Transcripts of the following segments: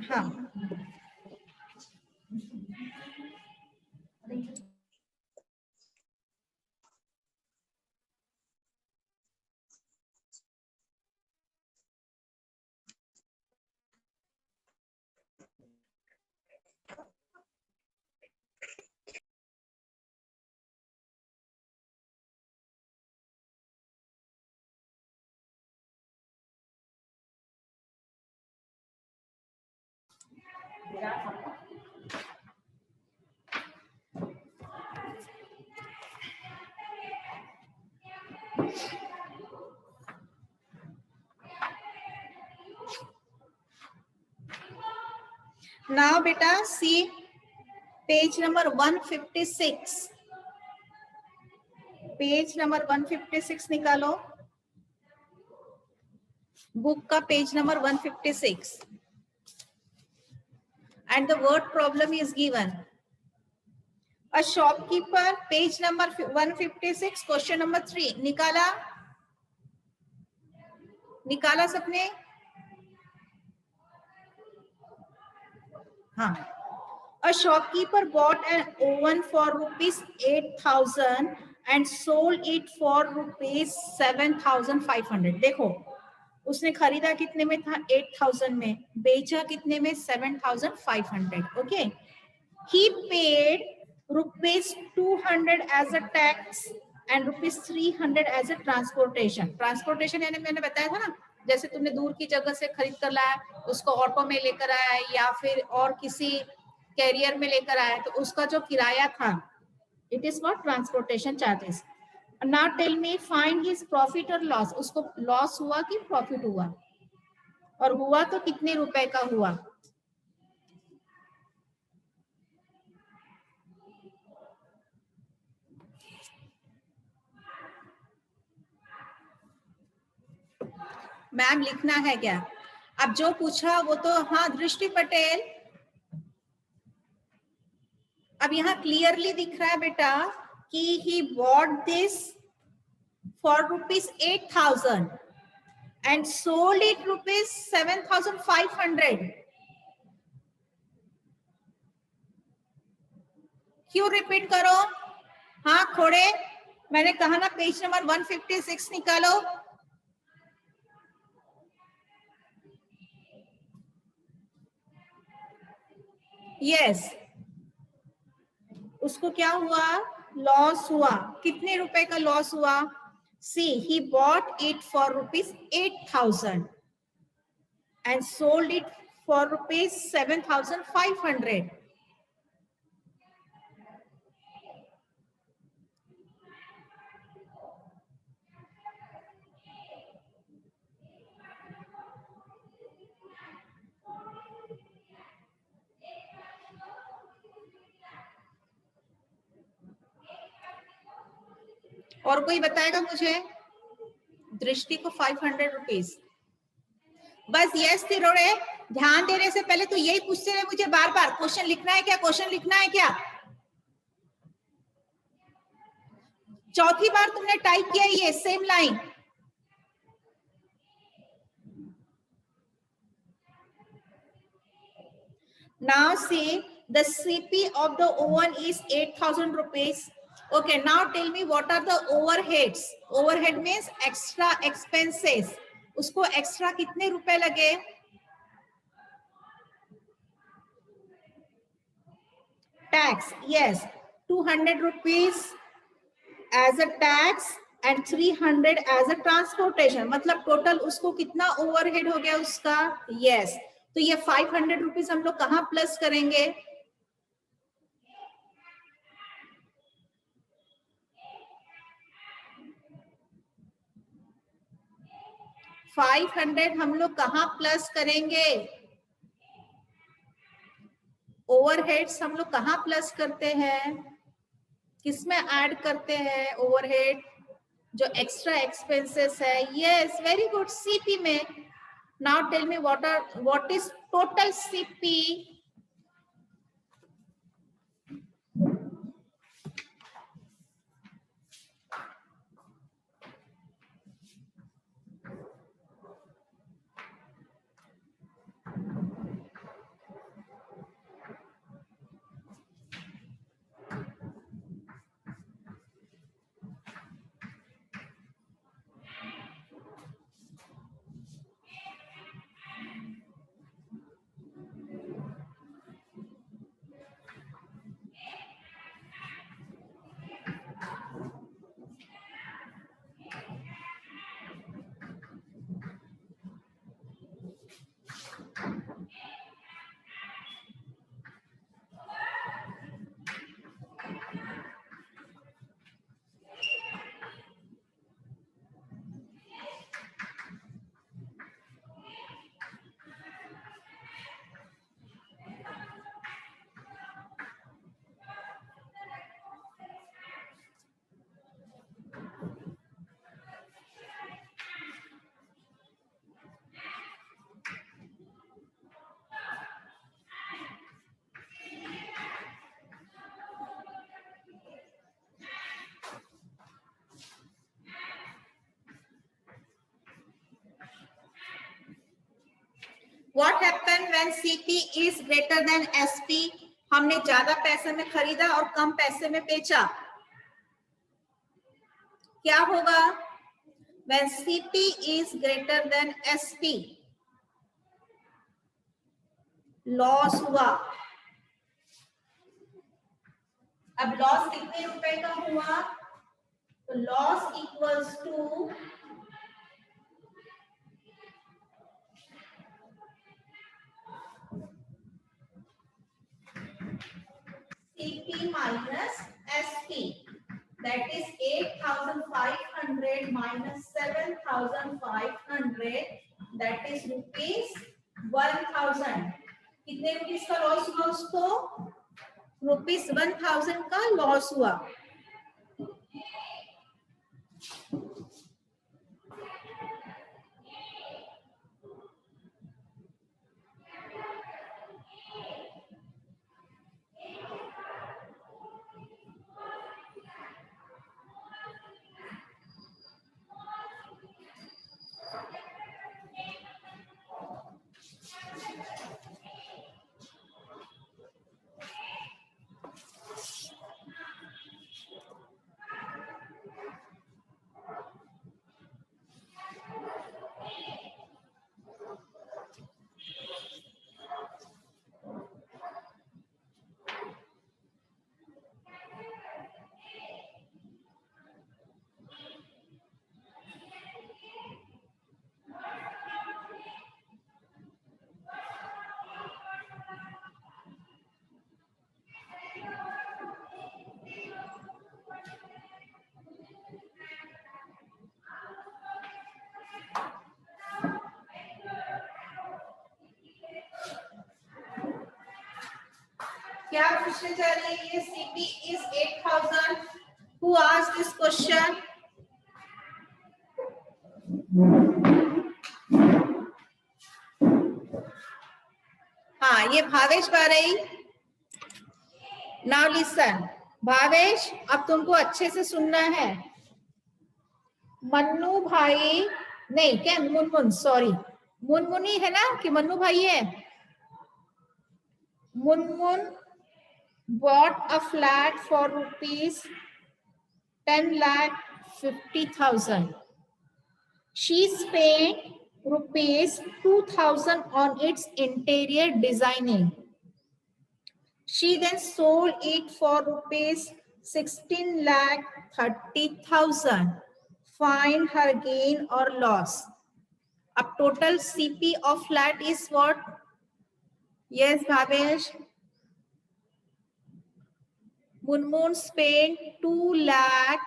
हाँ नाउ बेटा सी page number 156, page number 156 निकालो, बुक का page number 156 and the word problem is given. A shopkeeper, page number 156, question number 3 निकाला, निकाला सबने? हाँ. A shopkeeper bought an oven for rupees 8,000 and sold it for rupees 7,500. देखो उसने खरीदा कितने में था? 8,000 में, बेचा कितने में? 7,500. Okay. He paid rupees 200 as a tax and rupees 300 as a transportation. Transportation यानी मैंने बताया था ना, जैसे तुमने दूर की जगह से खरीद कर लाया, उसको ऑटो में लेकर आया या फिर और किसी कैरियर में लेकर आया, तो उसका जो किराया था, it is what transportation charges. Now tell me, find his profit or loss. उसको लॉस हुआ कि प्रॉफिट हुआ? और हुआ तो कितने रुपए का हुआ? मैम लिखना है क्या? अब जो पूछा वो तो, हाँ दृष्टि पटेल, अब यहाँ क्लियरली दिख रहा है बेटा कि he bought this for rupees 8,000 and sold it rupees 7,500. क्यों रिपीट करो? हाँ खोड़े, मैंने कहा ना पेज नंबर 156 निकालो. यस, उसको क्या हुआ? लॉस हुआ. कितने रुपए का लॉस हुआ? सी, he bought it for rupees 8,000 and sold it for rupees 7,500. और कोई बताएगा मुझे? दृष्टि को 500 रुपीज. बस यस तिरोड़े, ध्यान देने से पहले तो यही पूछते रहे मुझे बार बार, क्वेश्चन लिखना है क्या? क्वेश्चन लिखना है क्या? चौथी बार तुमने टाइप किया ये same line. Now see, the CP of the oven is 8,000 rupees. Okay, now tell me what are the overheads? Overhead means extra expenses. उसको extra कितने रुपए लगे? Tax, yes, 200 rupees as a tax and 300 as a transportation. मतलब total उसको कितना overhead हो गया उसका? yes. तो ये 500 रुपीज हम लोग कहाँ प्लस करेंगे? 500 हम लोग कहाँ प्लस करेंगे? ओवरहेड्स हम लोग कहाँ प्लस करते हैं? किसमें ऐड करते हैं ओवरहेड? जो एक्स्ट्रा एक्सपेंसेस है. यस, वेरी गुड, सीपी में. Now tell me what is total CP? What happened when CP is greater than SP? हमने ज्यादा पैसे में खरीदा और कम पैसे में बेचा, क्या होगा? When CP is greater than SP, loss हुआ। अब लॉस कितने रुपए का हुआ? तो loss equals to CP minus SP, that is 8,500 minus 7,500, that is rupees 1,000। कितने रुपीस का लॉस हुआ उसको? रुपीस 1,000 का लॉस हुआ। क्या पूछने जा रही है ये? CP is 8,000. Who asked this question? हाँ, ये भावेश बारई। Now listen, भावेश, अब तुमको अच्छे से सुनना है। मन्नू भाई नहीं, क्या मुनमुन, सॉरी, मुनमुनी है ना कि मन्नू भाई है? Munmun bought a flat for rupees 10,50,000. She spent rupees 2,000 on its interior designing. She then sold it for rupees 16,30,000. Find her gain or loss. Ab total CP of flat is what? Yes, Bhavesh. Munmun spent 2 lakh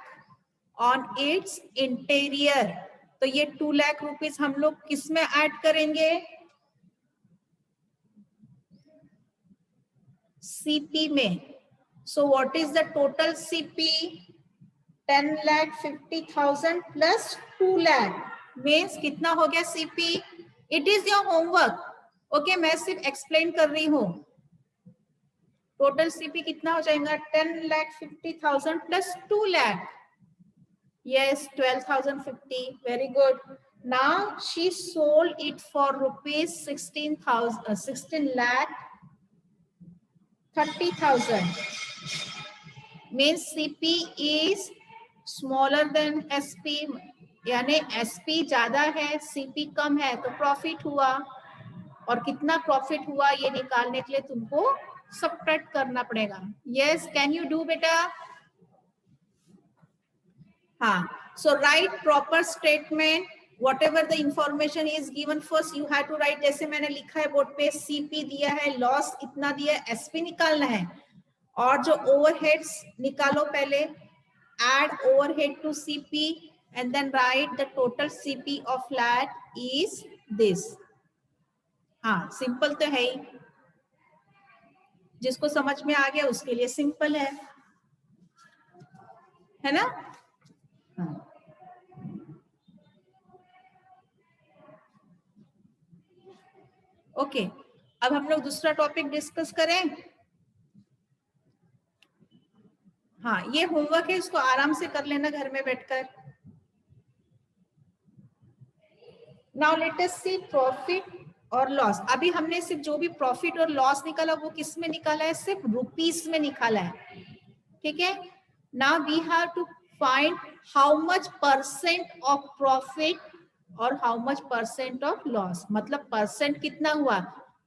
on its interior. तो ये 2 lakh rupees हम लोग किस में add करेंगे? CP में. So what is the total CP? 10,50,000 plus 2 lakh means कितना हो गया CP? It is your homework. Okay, मैं सिर्फ explain कर रही हूँ. Total CP कितना हो जाएगा? 10,50,000 plus 2 lakh. Yes, 12,050. Very good. Now she sold it for rupees 16 lakh 30,000. Means CP is smaller than SP. यानी SP ज्यादा है, CP कम है, तो प्रॉफिट हुआ। और कितना प्रॉफिट हुआ ये निकालने के लिए तुमको सब्ट्रैक्ट करना पड़ेगा. Yes, can you do बेटा? हाँ. So write proper statement. Whatever the information is given first, you have to write. जैसे मैंने लिखा है बोर्ड पे, CP दिया है, लॉस इतना दिया है, SP निकालना है. और जो ओवरहेड्स निकालो पहले. Add overhead to CP and then write the total CP of flat is this. हाँ, सिंपल तो है ही. जिसको समझ में आ गया उसके लिए सिंपल है ना? हाँ. ओके, अब हम लोग दूसरा टॉपिक डिस्कस करें. हाँ, ये होमवर्क है, इसको आराम से कर लेना घर में बैठकर. नाउ लेट अस सी प्रॉफिट और लॉस, अभी हमने सिर्फ जो भी प्रॉफिट और लॉस निकाला वो किस में निकाला है, सिर्फ रुपीस में निकाला है, ठीक है। Now we have to find how much percent of profit और how much percent of loss, मतलब परसेंट कितना हुआ,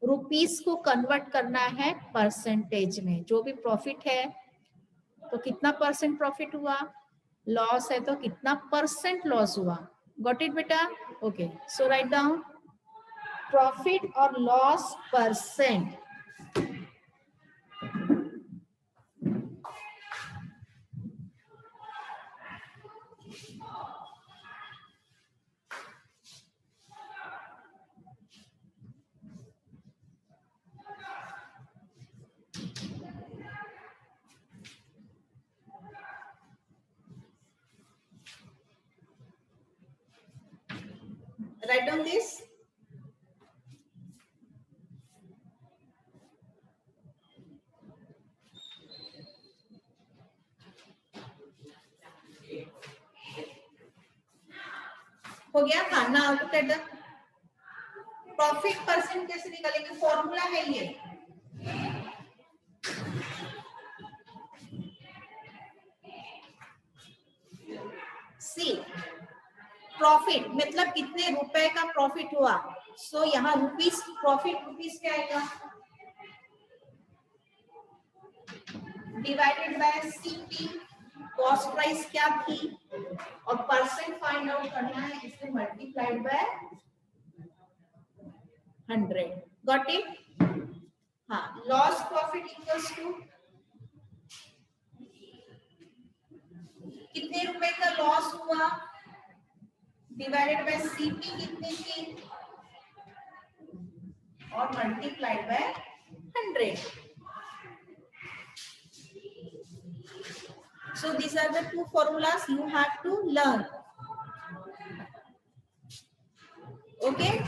रुपीस को कन्वर्ट करना है परसेंटेज में, जो भी प्रॉफिट है तो कितना परसेंट प्रॉफिट हुआ, लॉस है तो कितना परसेंट लॉस हुआ। गॉट इट बेटा, ओके, सो राइट डाउन प्रॉफिट और loss percent. Write down this. हो गया था ना, look at the profit percent कैसे निकालेंगे, फॉर्मूला है ये, सी प्रॉफिट मतलब कितने रुपए का प्रॉफिट हुआ, सो यहाँ रुपीस, प्रॉफिट रुपीस क्या आएगा, divided by CP, cost price क्या थी, और परसेंट फाइंड आउट करना है, इससे मल्टीप्लाइड बाय 100। Got it. हाँ, लॉस प्रॉफिट इक्वल्स टू कितने रुपए का लॉस हुआ, डिवाइडेड बाय सीपी कितनी थी, और multiplied by 100। So these are the two formulas you have to learn. Okay.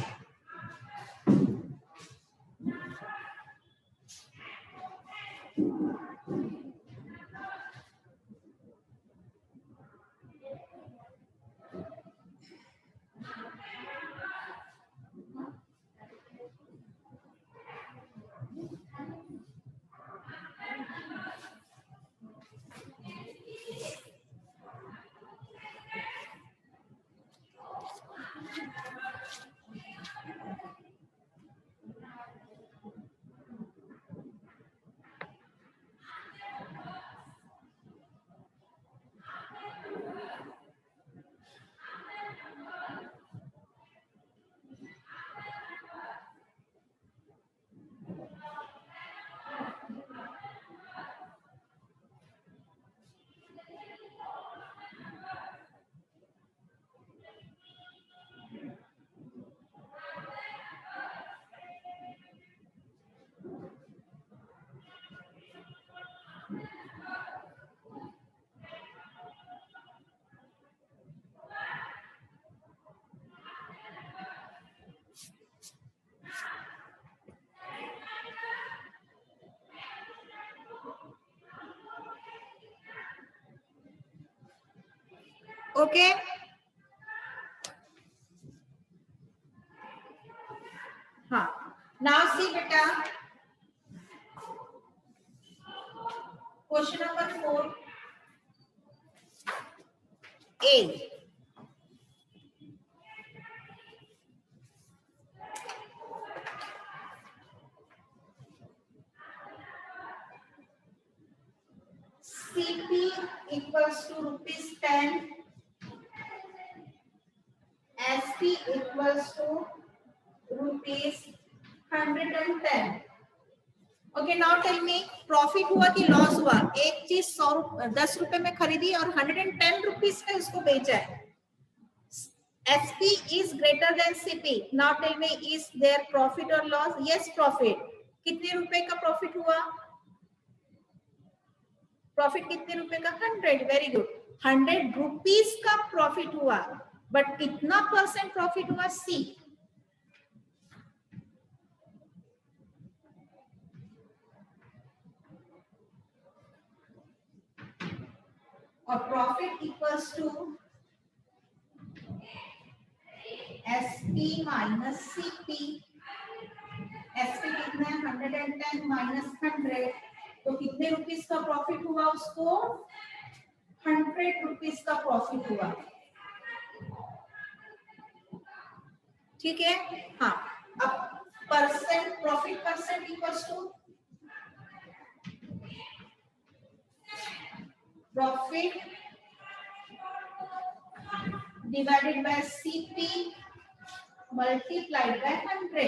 Okay. हाँ. Now see beta. Question number 4. A. CP equals to rupees 10. SP equals to rupees 110. Okay, now tell me profit हुआ कि loss हुआ, एक चीज 10 रुपए में खरीदी और 110 रुपीज में उसको बेचा है। SP is greater than CP. Now tell me, is there profit or loss? Yes, profit. कितने रुपए का प्रॉफिट हुआ, प्रॉफिट कितने रुपए का, 100। वेरी गुड, 100 रुपीज का प्रॉफिट हुआ, बट कितना परसेंट प्रॉफिट हुआ, सी। और profit equals to SP minus CP। लिखना है 110 माइनस 100, तो कितने रुपीस का प्रॉफिट हुआ उसको? 100 रुपीस का प्रॉफिट हुआ। ठीक है, हाँ। अब percent, profit percent equals to profit divided by CP multiplied by 100।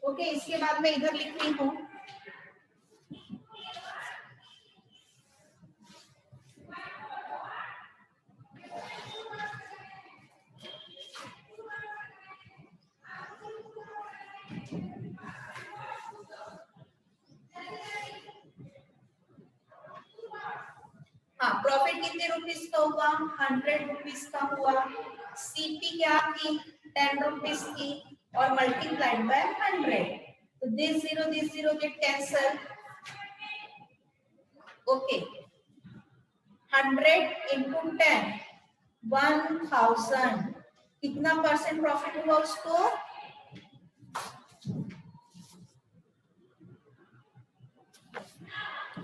Okay, इसके बाद मैं इधर लिख रही हूँ हाँ, प्रॉफिट कितने रुपीस का हुआ? 100 रुपीस का हुआ। CP क्या थी? 10 रुपीस की, और मल्टीप्लाइड बाय 100। तो this zero get cancel. Okay, 100 into 10, 1000। कितना परसेंट प्रॉफिट हुआ उसको?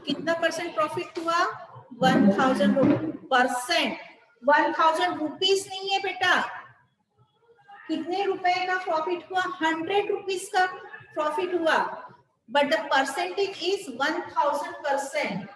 कितना परसेंट प्रॉफिट हुआ? 1000 परसेंट। 1000 रुपीस नहीं है बेटा, कितने रुपए का प्रॉफिट हुआ? 100 रुपीस का प्रॉफिट हुआ, but the percentage is 1000%।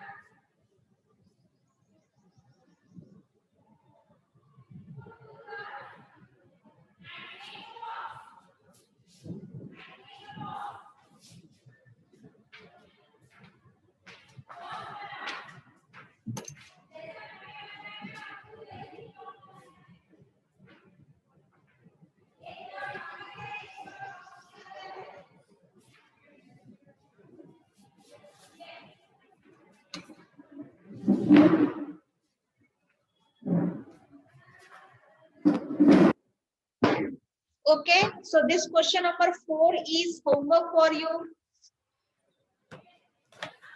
Okay, so this question number 4 is homework for you.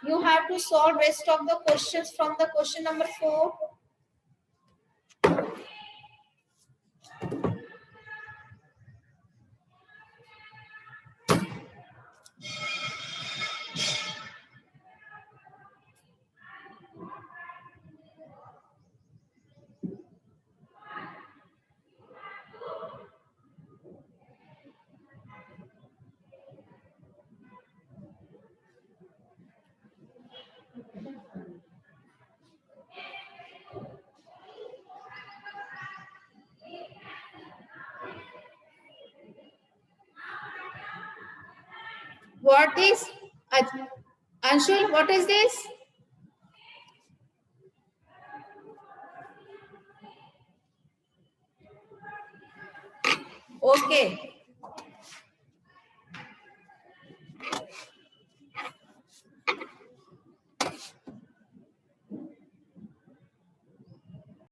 You have to solve rest of the questions from the question number 4. What is Anshul? What is this? Okay.